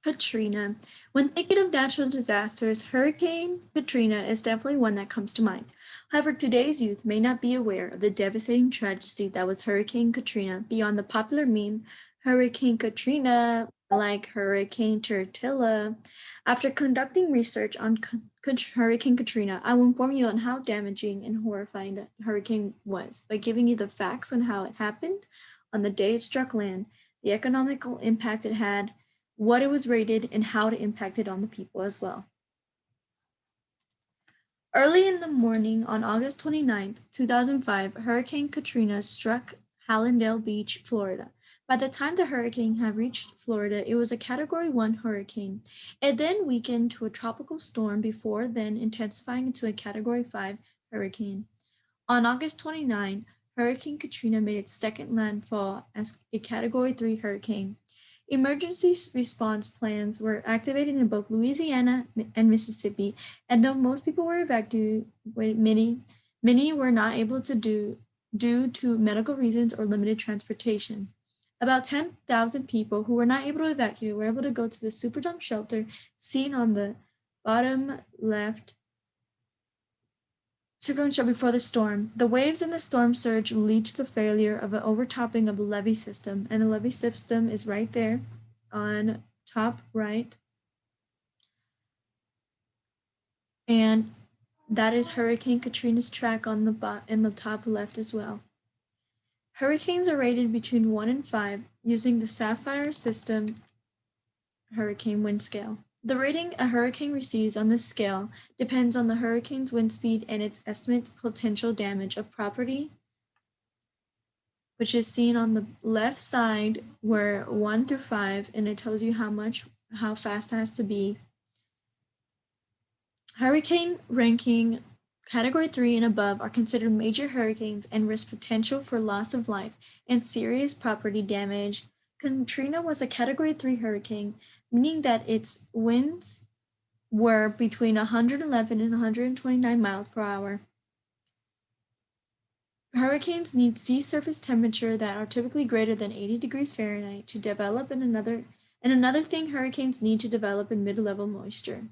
Katrina. When thinking of natural disasters, Hurricane Katrina is definitely one that comes to mind. However, today's youth may not be aware of the devastating tragedy that was Hurricane Katrina beyond the popular meme, Hurricane Katrina, like Hurricane Tortilla. After conducting research on Hurricane Katrina, I will inform you on how damaging and horrifying the hurricane was by giving you the facts on how it happened on the day it struck land, the economical impact it had, what it was rated, and how it impacted on the people as well. Early in the morning on August 29th, 2005, Hurricane Katrina struck Hallandale Beach, Florida. By the time the hurricane had reached Florida, it was a Category 1 hurricane. It then weakened to a tropical storm before then intensifying into a Category 5 hurricane. On August 29, Hurricane Katrina made its second landfall as a Category 3 hurricane. Emergency response plans were activated in both Louisiana and Mississippi, and though most people were evacuated, many were not able to do due to medical reasons or limited transportation. About 10,000 people who were not able to evacuate were able to go to the Superdome shelter seen on the bottom left Supercharged before the storm. The waves in the storm surge lead to the failure of an overtopping of the levee system, and the levee system is right there on top right, and that is Hurricane Katrina's track on in the top left as well. Hurricanes are rated between 1 and 5 using the Sapphire System hurricane wind scale. The rating a hurricane receives on this scale depends on the hurricane's wind speed and its estimated potential damage of property, which is seen on the left side where 1 through 5, and it tells you how fast it has to be. Hurricane ranking Category 3 and above are considered major hurricanes and risk potential for loss of life and serious property damage. Katrina was a Category 3 hurricane, meaning that its winds were between 111 and 129 miles per hour. Hurricanes need sea surface temperature that are typically greater than 80 degrees Fahrenheit to develop, and another thing hurricanes need to develop in mid-level moisture.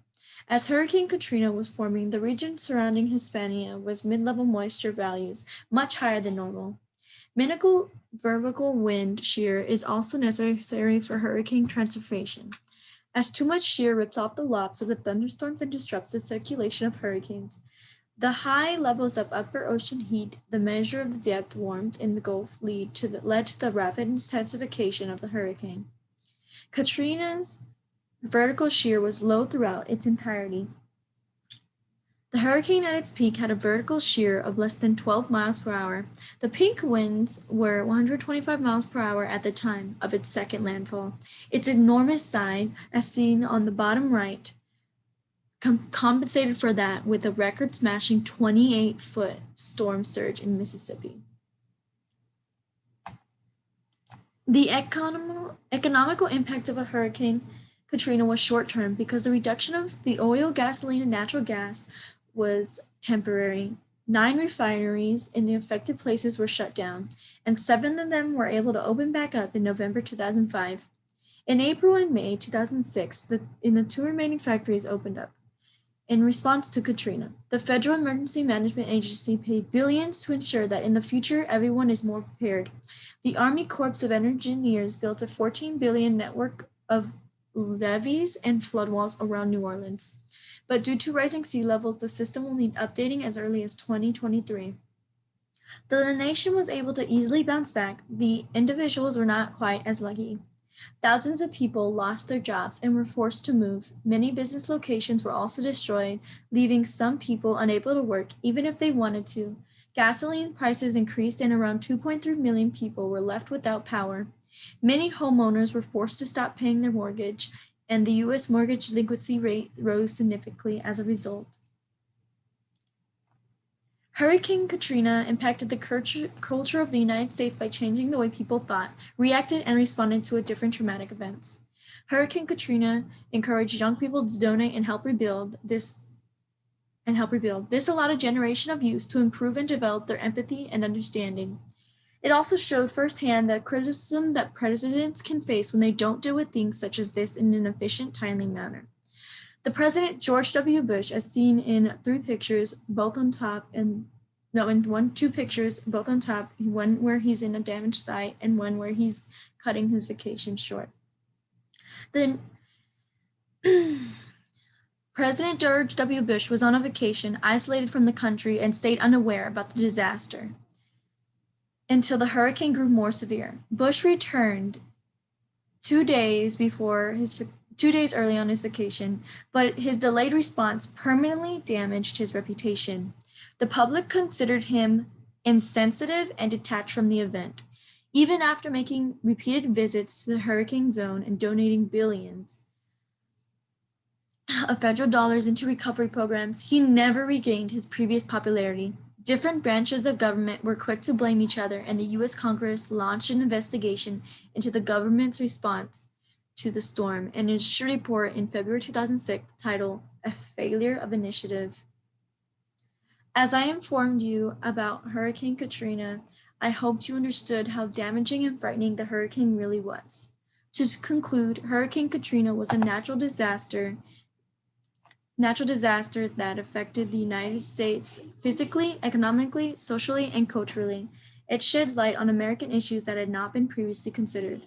As Hurricane Katrina was forming, the region surrounding Hispania was mid-level moisture values, much higher than normal. Minimal vertical wind shear is also necessary for hurricane transformation, as too much shear rips off the lobs of the thunderstorms and disrupts the circulation of hurricanes. The high levels of upper ocean heat, the measure of the depth warmed in the Gulf led to the rapid intensification of the hurricane. Katrina's vertical shear was low throughout its entirety. The hurricane at its peak had a vertical shear of less than 12 miles per hour. The peak winds were 125 miles per hour at the time of its second landfall. Its enormous size, as seen on the bottom right, compensated for that with a record-smashing 28-foot storm surge in Mississippi. The economical impact of a Hurricane Katrina was short-term because the reduction of the oil, gasoline, and natural gas was temporary. 9 refineries in the affected places were shut down, and 7 of them were able to open back up in November 2005. In April and May 2006, the 2 remaining factories opened up. In response to Katrina, the Federal Emergency Management Agency paid billions to ensure that in the future everyone is more prepared. The Army Corps of Engineers built a $14 billion network of levees and flood walls around New Orleans. But due to rising sea levels, the system will need updating as early as 2023. Though the nation was able to easily bounce back, the individuals were not quite as lucky. Thousands of people lost their jobs and were forced to move. Many business locations were also destroyed, leaving some people unable to work even if they wanted to. Gasoline prices increased and around 2.3 million people were left without power. Many homeowners were forced to stop paying their mortgage, and the U.S. mortgage delinquency rate rose significantly as a result. Hurricane Katrina impacted the culture of the United States by changing the way people thought, reacted, and responded to different traumatic events. Hurricane Katrina encouraged young people to donate and help rebuild. This allowed a generation of youth to improve and develop their empathy and understanding. It also showed firsthand the criticism that presidents can face when they don't deal with things such as this in an efficient, timely manner. The President George W. Bush, as seen in three pictures, both on top, and no, in two pictures, both on top, one where he's in a damaged site and one where he's cutting his vacation short. Then President George W. Bush was on a vacation, isolated from the country, and stayed unaware about the disaster until the hurricane grew more severe. Bush returned 2 days early on his vacation, but his delayed response permanently damaged his reputation. The public considered him insensitive and detached from the event. Even after making repeated visits to the hurricane zone and donating billions of federal dollars into recovery programs, he never regained his previous popularity. Different branches of government were quick to blame each other, and the U.S. Congress launched an investigation into the government's response to the storm. And in its report in February 2006, titled A Failure of Initiative. As I informed you about Hurricane Katrina, I hoped you understood how damaging and frightening the hurricane really was. To conclude, Hurricane Katrina was a natural disaster that affected the United States physically, economically, socially, and culturally. It sheds light on American issues that had not been previously considered.